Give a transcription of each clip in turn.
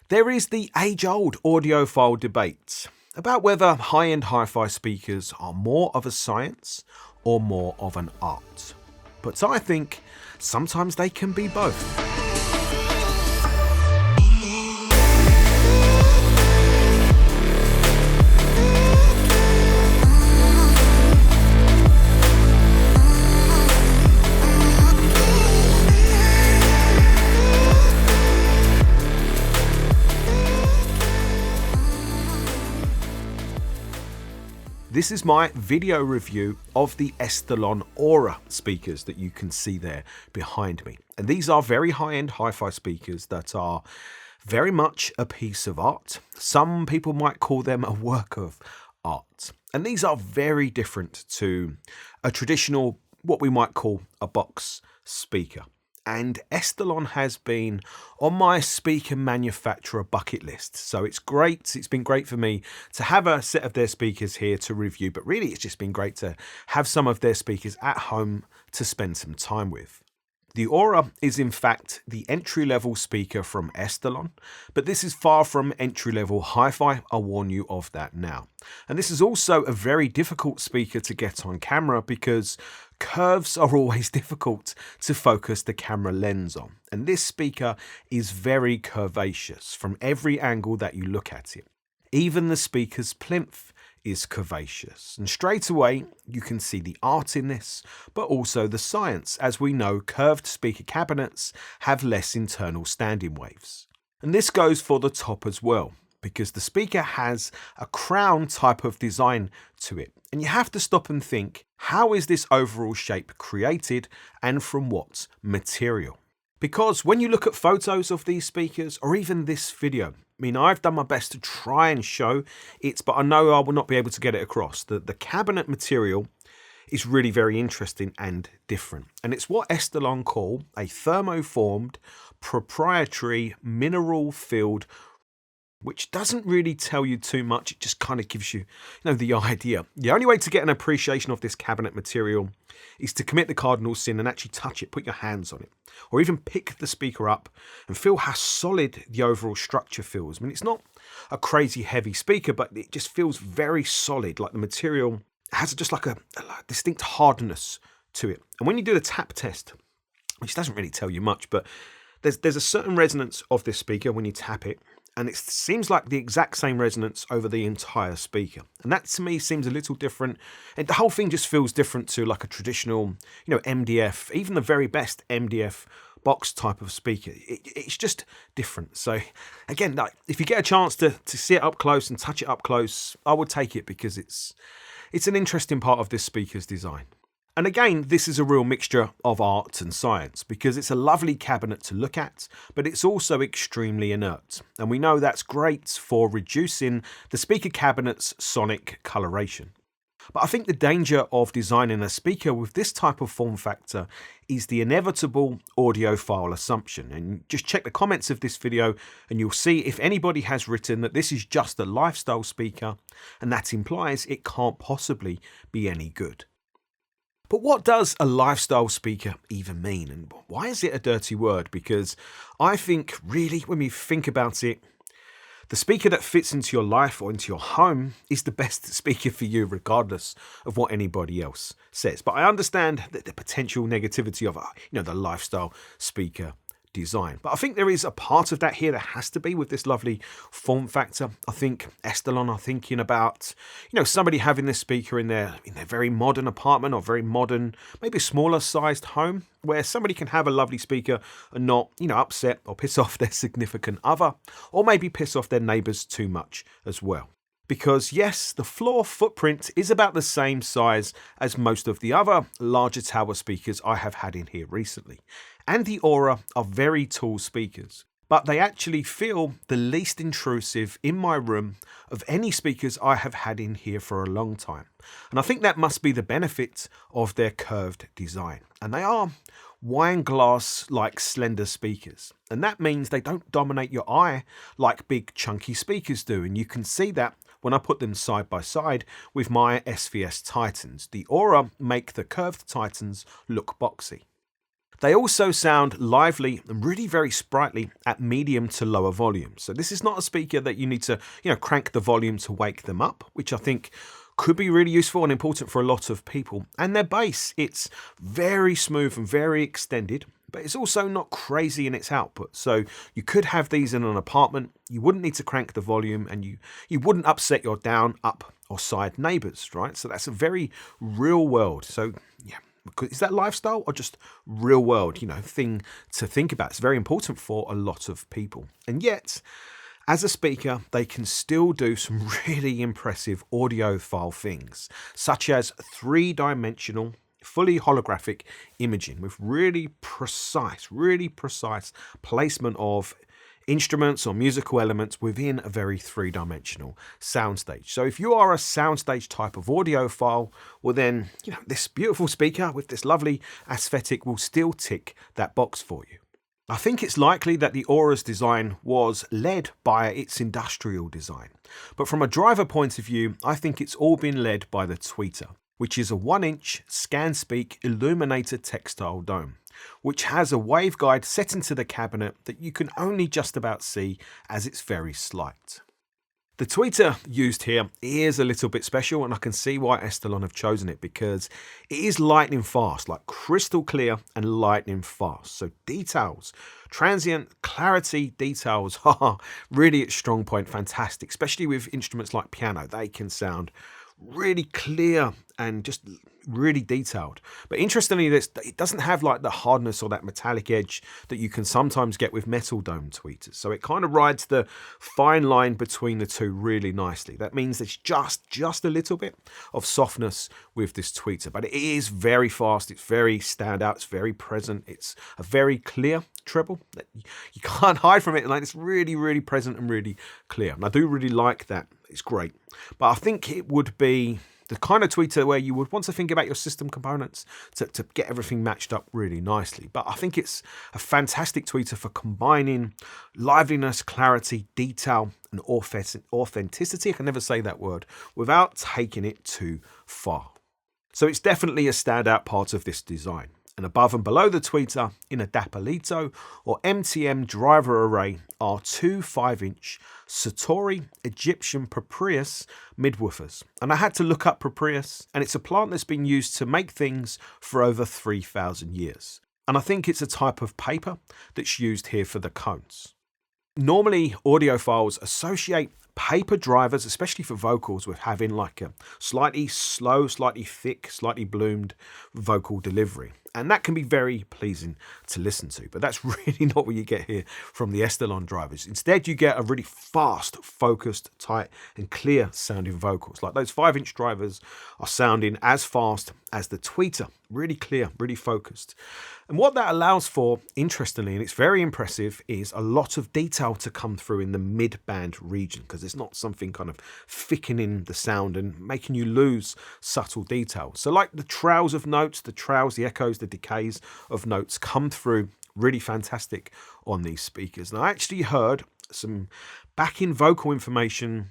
There is the age-old audiophile debate about whether high-end hi-fi speakers are more of a science or more of an art. But I think sometimes they can be both. This is my video review of the Estelon AURA speakers that you can see there behind me. And these are very high-end hi-fi speakers that are very much a piece of art. Some people might call them a work of art. And these are very different to a traditional, what we might call a box speaker. And Estelon has been on my speaker manufacturer bucket list. So it's great. It's been great for me to have a set of their speakers here to review, but really it's just been great to have some of their speakers at home to spend some time with. The AURA is in fact the entry-level speaker from Estelon, but this is far from entry-level hi-fi, I'll warn you of that now. And this is also a very difficult speaker to get on camera because curves are always difficult to focus the camera lens on. And this speaker is very curvaceous from every angle that you look at it. Even the speaker's plinth is curvaceous, and straight away you can see the art in this, but also the science, as we know curved speaker cabinets have less internal standing waves. And this goes for the top as well, because the speaker has a crown type of design to it, and you have to stop and think, how is this overall shape created and from what material? Because when you look at photos of these speakers, or even this video, I mean, I've done my best to try and show it, but I know I will not be able to get it across. The cabinet material is really very interesting and different. And it's what Estelon call a thermoformed, proprietary, mineral-filled, which doesn't really tell you too much. It just kind of gives you, the idea. The only way to get an appreciation of this cabinet material is to commit the cardinal sin and actually touch it, put your hands on it, or even pick the speaker up and feel how solid the overall structure feels. I mean, it's not a crazy heavy speaker, but it just feels very solid, like the material has just like a distinct hardness to it. And when you do the tap test, which doesn't really tell you much, but there's a certain resonance of this speaker when you tap it, and it seems like the exact same resonance over the entire speaker. And that to me seems a little different. And the whole thing just feels different to like a traditional, MDF, even the very best MDF box type of speaker. It's just different. So again, like, if you get a chance to see it up close and touch it up close, I would take it because it's an interesting part of this speaker's design. And again, this is a real mixture of art and science because it's a lovely cabinet to look at, but it's also extremely inert. And we know that's great for reducing the speaker cabinet's sonic coloration. But I think the danger of designing a speaker with this type of form factor is the inevitable audiophile assumption. And just check the comments of this video and you'll see if anybody has written that this is just a lifestyle speaker, and that implies it can't possibly be any good. But what does a lifestyle speaker even mean, and why is it a dirty word? Because I think really when we think about it, the speaker that fits into your life or into your home is the best speaker for you regardless of what anybody else says. But I understand that the potential negativity of the lifestyle speaker design. But I think there is a part of that here that has to be with this lovely form factor. I think Estelon are thinking about, somebody having this speaker in their very modern apartment or very modern, maybe smaller sized home where somebody can have a lovely speaker and not, upset or piss off their significant other, or maybe piss off their neighbors too much as well. Because yes, the floor footprint is about the same size as most of the other larger tower speakers I have had in here recently. And the AURA are very tall speakers, but they actually feel the least intrusive in my room of any speakers I have had in here for a long time. And I think that must be the benefit of their curved design. And they are wine glass like slender speakers. And that means they don't dominate your eye like big chunky speakers do. And you can see that when I put them side by side with my SVS Titans. The AURA make the curved Titans look boxy. They also sound lively and really very sprightly at medium to lower volumes. So this is not a speaker that you need to, crank the volume to wake them up, which I think could be really useful and important for a lot of people. And their bass, it's very smooth and very extended, but it's also not crazy in its output. So you could have these in an apartment. You wouldn't need to crank the volume, and you wouldn't upset your down, up or side neighbors, right? So that's a very real world. So yeah, is that lifestyle or just real world, thing to think about? It's very important for a lot of people. And yet, as a speaker, they can still do some really impressive audiophile things, such as three-dimensional, fully holographic imaging with really precise placement of instruments or musical elements within a very three-dimensional soundstage. So if you are a soundstage type of audiophile, well then, this beautiful speaker with this lovely aesthetic will still tick that box for you. I think it's likely that the Aura's design was led by its industrial design. But from a driver point of view, I think it's all been led by the tweeter, which is a 1-inch ScanSpeak illuminated textile dome, which has a waveguide set into the cabinet that you can only just about see as it's very slight. The tweeter used here is a little bit special, and I can see why Estelon have chosen it, because it is lightning fast, like crystal clear and lightning fast. So details, transient, clarity, details are really its strong point, fantastic, especially with instruments like piano. They can sound really clear and just really detailed. But interestingly, it doesn't have like the hardness or that metallic edge that you can sometimes get with metal dome tweeters. So it kind of rides the fine line between the two really nicely. That means there's just a little bit of softness with this tweeter, but it is very fast. It's very standout. It's very present. It's a very clear treble that you can't hide from it. Like, it's really, really present and really clear. And I do really like that. It's great. But I think it would be the kind of tweeter where you would want to think about your system components to get everything matched up really nicely. But I think it's a fantastic tweeter for combining liveliness, clarity, detail, and authenticity. I can never say that word without taking it too far. So it's definitely a standout part of this design. And above and below the tweeter, in a Dapalito or MTM driver array, are two 5-inch Satori Egyptian Proprius midwoofers. And I had to look up Proprius, and it's a plant that's been used to make things for over 3,000 years. And I think it's a type of paper that's used here for the cones. Normally, audiophiles associate paper drivers, especially for vocals, with having like a slightly slow, slightly thick, slightly bloomed vocal delivery. And that can be very pleasing to listen to, but that's really not what you get here from the Estelon drivers. Instead, you get a really fast, focused, tight, and clear sounding vocals. Like those 5-inch drivers are sounding as fast as the tweeter, really clear, really focused. And what that allows for, interestingly, and it's very impressive, is a lot of detail to come through in the mid-band region, because it's not something kind of thickening the sound and making you lose subtle detail. So like the trails of notes, the echoes, the decays of notes come through really fantastic on these speakers. And I actually heard some backing vocal information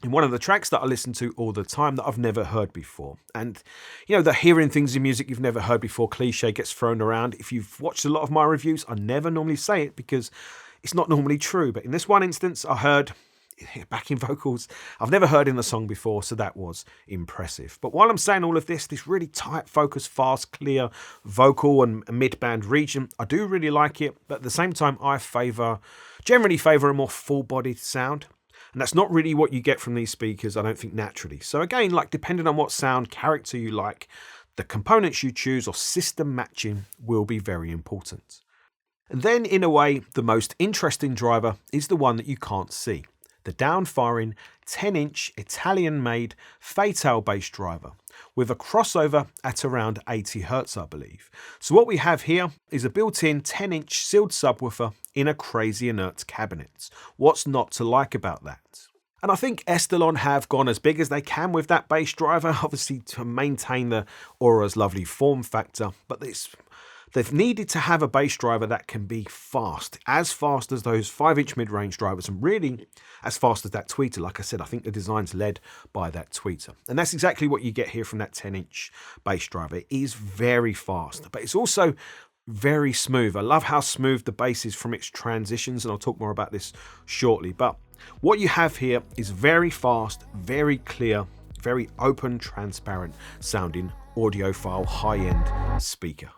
in one of the tracks that I listen to all the time that I've never heard before. And, the hearing things in music you've never heard before cliche gets thrown around. If you've watched a lot of my reviews, I never normally say it because it's not normally true. But in this one instance, I heard backing vocals I've never heard in the song before, so that was impressive. But while I'm saying all of this really tight, focused, fast, clear vocal and mid-band region, I do really like it. But at the same time, I generally favour a more full-bodied sound. And that's not really what you get from these speakers, I don't think, naturally. So again, like depending on what sound character you like, the components you choose or system matching will be very important. And then in a way, the most interesting driver is the one that you can't see. The down-firing 10-inch Italian-made Fatale bass driver with a crossover at around 80 Hz, I believe. So what we have here is a built-in 10-inch sealed subwoofer in a crazy inert cabinet. What's not to like about that? And I think Estelon have gone as big as they can with that bass driver, obviously to maintain the Aura's lovely form factor, but they've needed to have a bass driver that can be fast as those 5-inch mid-range drivers, and really as fast as that tweeter. Like I said, I think the design's led by that tweeter. And that's exactly what you get here from that 10-inch bass driver. It is very fast, but it's also very smooth. I love how smooth the bass is from its transitions, and I'll talk more about this shortly. But what you have here is very fast, very clear, very open, transparent sounding audiophile high-end speaker.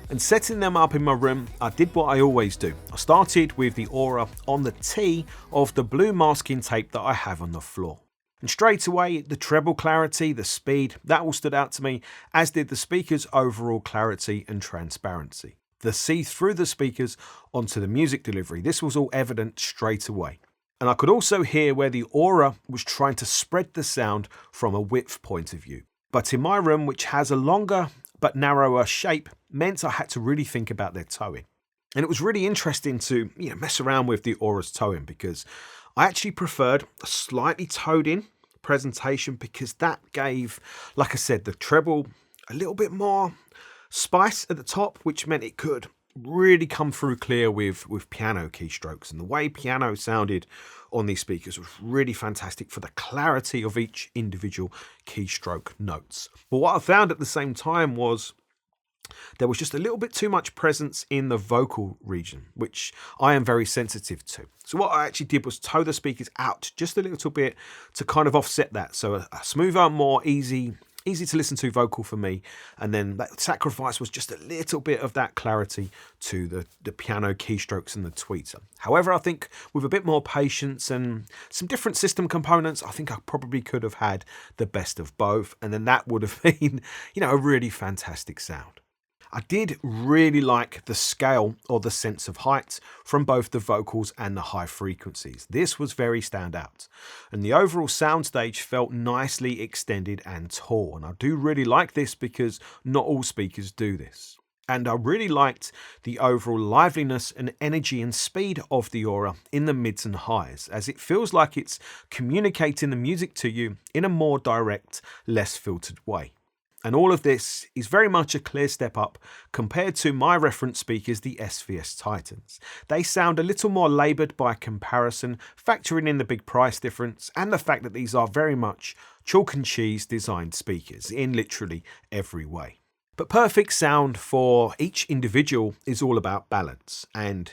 And setting them up in my room, I did what I always do. I started with the Aura on the T of the blue masking tape that I have on the floor. And straight away, the treble clarity, the speed, that all stood out to me, as did the speaker's overall clarity and transparency. The see through the speakers onto the music delivery, this was all evident straight away. And I could also hear where the Aura was trying to spread the sound from a width point of view. But in my room, which has a longer but narrower shape, meant I had to really think about their towing. And it was really interesting to mess around with the Aura's towing, because I actually preferred a slightly towed in presentation, because that gave, like I said, the treble a little bit more spice at the top, which meant it could really come through clear with piano keystrokes. And the way piano sounded on these speakers was really fantastic for the clarity of each individual keystroke notes. But what I found at the same time was there was just a little bit too much presence in the vocal region, which I am very sensitive to. So what I actually did was tow the speakers out just a little bit to kind of offset that. So a smoother, more easy to listen to vocal for me. And then that sacrifice was just a little bit of that clarity to the piano keystrokes and the tweeter. However, I think with a bit more patience and some different system components, I think I probably could have had the best of both. And then that would have been, a really fantastic sound. I did really like the scale or the sense of height from both the vocals and the high frequencies. This was very standout. And the overall soundstage felt nicely extended and tall. And I do really like this because not all speakers do this. And I really liked the overall liveliness and energy and speed of the Aura in the mids and highs, as it feels like it's communicating the music to you in a more direct, less filtered way. And all of this is very much a clear step up compared to my reference speakers, the SVS Titans. They sound a little more laboured by comparison, factoring in the big price difference and the fact that these are very much chalk and cheese designed speakers in literally every way. But perfect sound for each individual is all about balance. And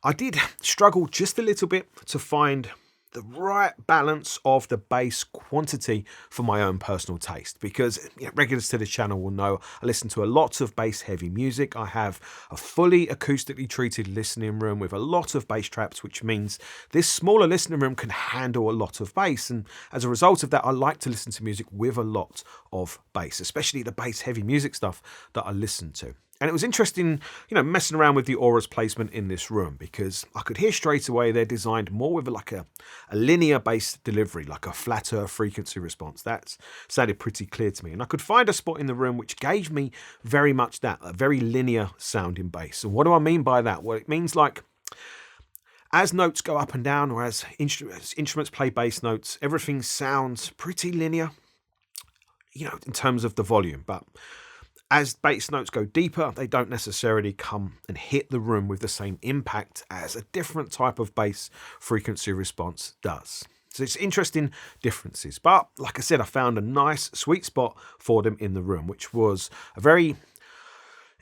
I did struggle just a little bit to find the right balance of the bass quantity for my own personal taste, because regulars to this channel will know I listen to a lot of bass heavy music. I have a fully acoustically treated listening room with a lot of bass traps, which means this smaller listening room can handle a lot of bass, and as a result of that I like to listen to music with a lot of bass, especially the bass heavy music stuff that I listen to. And it was interesting, messing around with the Aura's placement in this room, because I could hear straight away they're designed more with like a linear bass delivery, like a flatter frequency response. That sounded pretty clear to me. And I could find a spot in the room which gave me very much that, a very linear sounding bass. And what do I mean by that? Well, it means like as notes go up and down, or as instruments play bass notes, everything sounds pretty linear, in terms of the volume. But as bass notes go deeper, they don't necessarily come and hit the room with the same impact as a different type of bass frequency response does. So it's interesting differences. But like I said, I found a nice sweet spot for them in the room, which was a very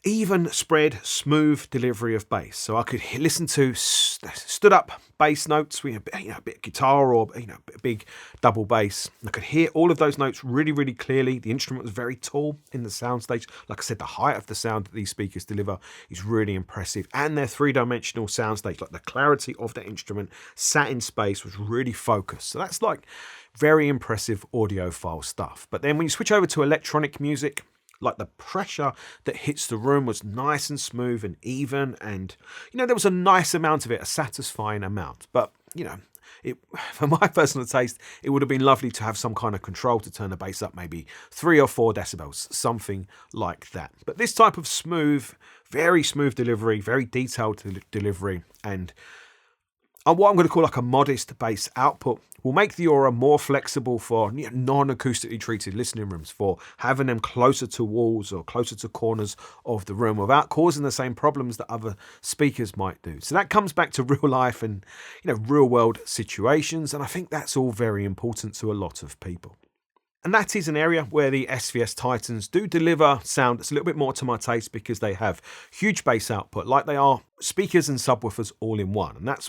even spread, smooth delivery of bass. So I could listen to stood up bass notes with a bit of guitar or a big double bass. I could hear all of those notes really, really clearly. The instrument was very tall in the soundstage. Like I said, the height of the sound that these speakers deliver is really impressive. And their three-dimensional soundstage, like the clarity of the instrument sat in space, was really focused. So that's like very impressive audiophile stuff. But then when you switch over to electronic music, like the pressure that hits the room was nice and smooth and even, and there was a nice amount of it, a satisfying amount. But for my personal taste, it would have been lovely to have some kind of control to turn the bass up maybe 3 or 4 decibels, something like that. But this type of smooth, very smooth delivery, very detailed delivery, and And what I'm going to call like a modest bass output will make the Aura more flexible for non-acoustically treated listening rooms, for having them closer to walls or closer to corners of the room without causing the same problems that other speakers might do. So that comes back to real life and real world situations, and I think that's all very important to a lot of people. And that is an area where the SVS Titans do deliver sound that's a little bit more to my taste, because they have huge bass output, like they are speakers and subwoofers all in one. And that's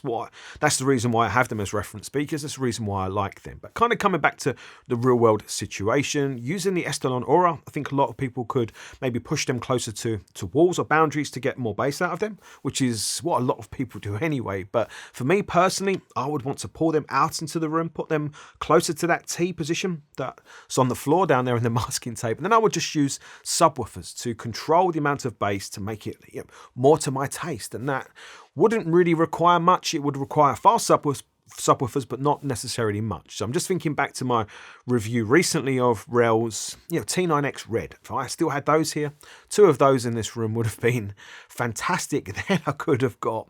the reason why I have them as reference speakers. That's the reason why I like them. But kind of coming back to the real world situation, using the Estelon AURA, I think a lot of people could maybe push them closer to walls or boundaries to get more bass out of them, which is what a lot of people do anyway. But for me personally, I would want to pull them out into the room, put them closer to that T position that's on the floor down there in the masking tape. And then I would just use subwoofers to control the amount of bass to make it more to my taste. And that wouldn't really require much. It would require fast subwoofers, but not necessarily much. So I'm just thinking back to my review recently of Rel's T9X Red. If I still had those here, 2 of those in this room would have been fantastic. Then I could have got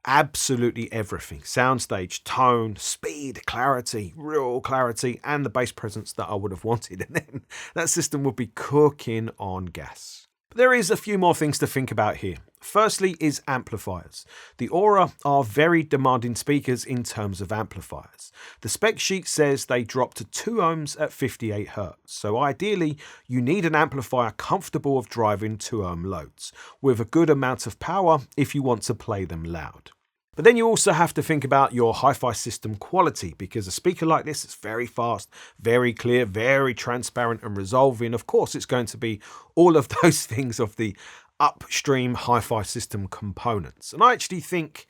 absolutely everything: soundstage, tone, speed, clarity, real clarity, and the bass presence that I would have wanted. And then that system would be cooking on gas. But there is a few more things to think about here. Firstly is amplifiers. The Aura are very demanding speakers in terms of amplifiers. The spec sheet says they drop to 2 ohms at 58 Hz. So ideally, you need an amplifier comfortable of driving 2 ohm loads, with a good amount of power if you want to play them loud. But then you also have to think about your hi-fi system quality, because a speaker like this is very fast, very clear, very transparent and resolving. Of course, it's going to be all of those things of the upstream hi-fi system components. And I actually think,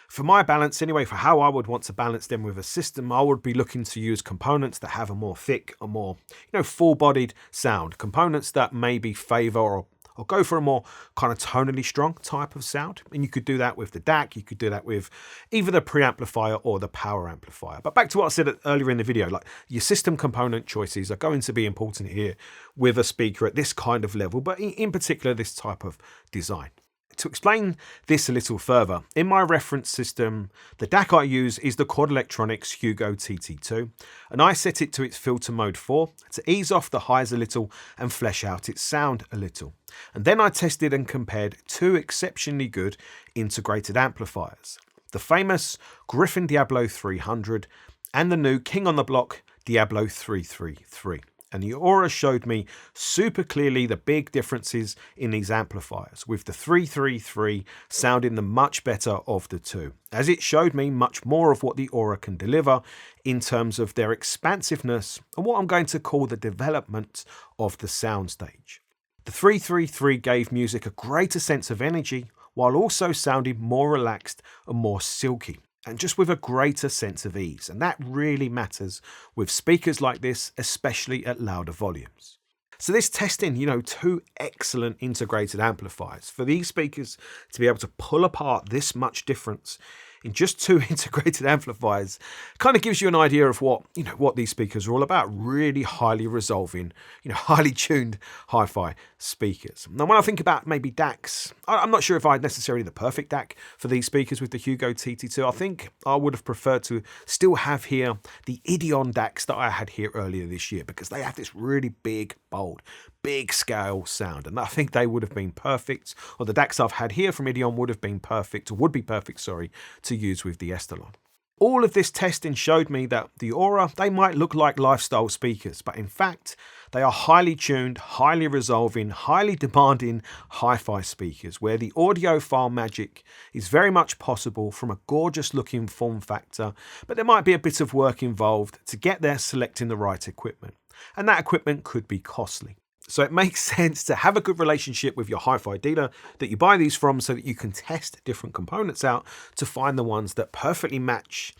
for my balance anyway, for how I would want to balance them with a system, I would be looking to use components that have a more thick, a more full-bodied sound. Components that maybe favour or go for a more kind of tonally strong type of sound. And you could do that with the DAC, you could do that with either the preamplifier or the power amplifier. But back to what I said earlier in the video, like your system component choices are going to be important here with a speaker at this kind of level, but in particular this type of design. To explain this a little further, in my reference system, the DAC I use is the Chord Electronics Hugo TT2, and I set it to its filter mode 4 to ease off the highs a little and flesh out its sound a little. And then I tested and compared 2 exceptionally good integrated amplifiers: the famous Griffin Diablo 300 and the new King on the Block Diablo 333. And the Aura showed me super clearly the big differences in these amplifiers, with the 333 sounding the much better of the 2, as it showed me much more of what the Aura can deliver in terms of their expansiveness and what I'm going to call the development of the soundstage. The 333 gave music a greater sense of energy, while also sounding more relaxed and more silky, and just with a greater sense of ease. And that really matters with speakers like this, especially at louder volumes. So this testing, 2 excellent integrated amplifiers, for these speakers to be able to pull apart this much difference in just 2 integrated amplifiers kind of gives you an idea of what these speakers are all about. Really highly resolving, highly tuned hi-fi speakers. Now, when I think about maybe DACs, I'm not sure if I had necessarily the perfect DAC for these speakers with the Hugo TT2. I think I would have preferred to still have here the Ideon DACs that I had here earlier this year, because they have this really big, bold, big scale sound, and I think they would have been perfect, or the DACs I've had here from Ideon would have been perfect, or would be perfect, sorry, to use with the Estelon. All of this testing showed me that the Aura, they might look like lifestyle speakers, but in fact, they are highly tuned, highly resolving, highly demanding hi-fi speakers, where the audiophile magic is very much possible from a gorgeous looking form factor, but there might be a bit of work involved to get there selecting the right equipment, and that equipment could be costly. So it makes sense to have a good relationship with your hi-fi dealer that you buy these from, so that you can test different components out to find the ones that perfectly match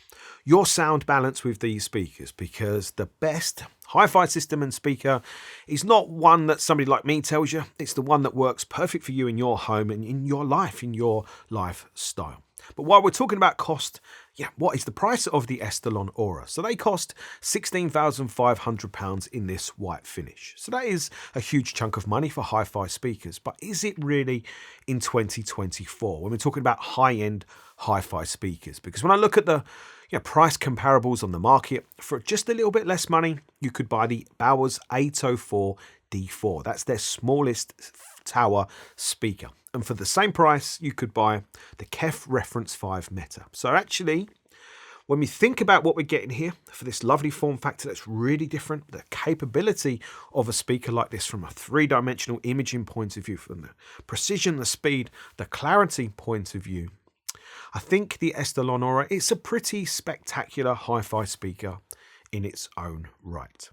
your sound balance with these speakers, because the best hi-fi system and speaker is not one that somebody like me tells you. It's the one that works perfect for you in your home and in your life, in your lifestyle. But while we're talking about cost, what is the price of the Estelon AURA? So they cost £16,500 in this white finish. So that is a huge chunk of money for hi-fi speakers, but is it really in 2024 when we're talking about high-end hi-fi speakers? Because when I look at the price comparables on the market, for just a little bit less money, you could buy the Bowers 804 D4. That's their smallest tower speaker. And for the same price, you could buy the KEF Reference 5 Meta. So actually, when we think about what we're getting here for this lovely form factor that's really different, the capability of a speaker like this from a three-dimensional imaging point of view, from the precision, the speed, the clarity point of view, I think the Estelon AURA, it's a pretty spectacular hi-fi speaker in its own right.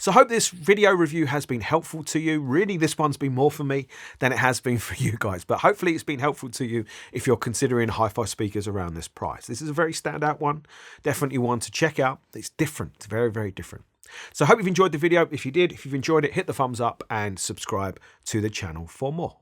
So I hope this video review has been helpful to you. Really, this one's been more for me than it has been for you guys, but hopefully it's been helpful to you if you're considering hi-fi speakers around this price. This is a very standout one, definitely one to check out. It's different, it's very, very different. So I hope you've enjoyed the video. If you did, if you've enjoyed it, hit the thumbs up and subscribe to the channel for more.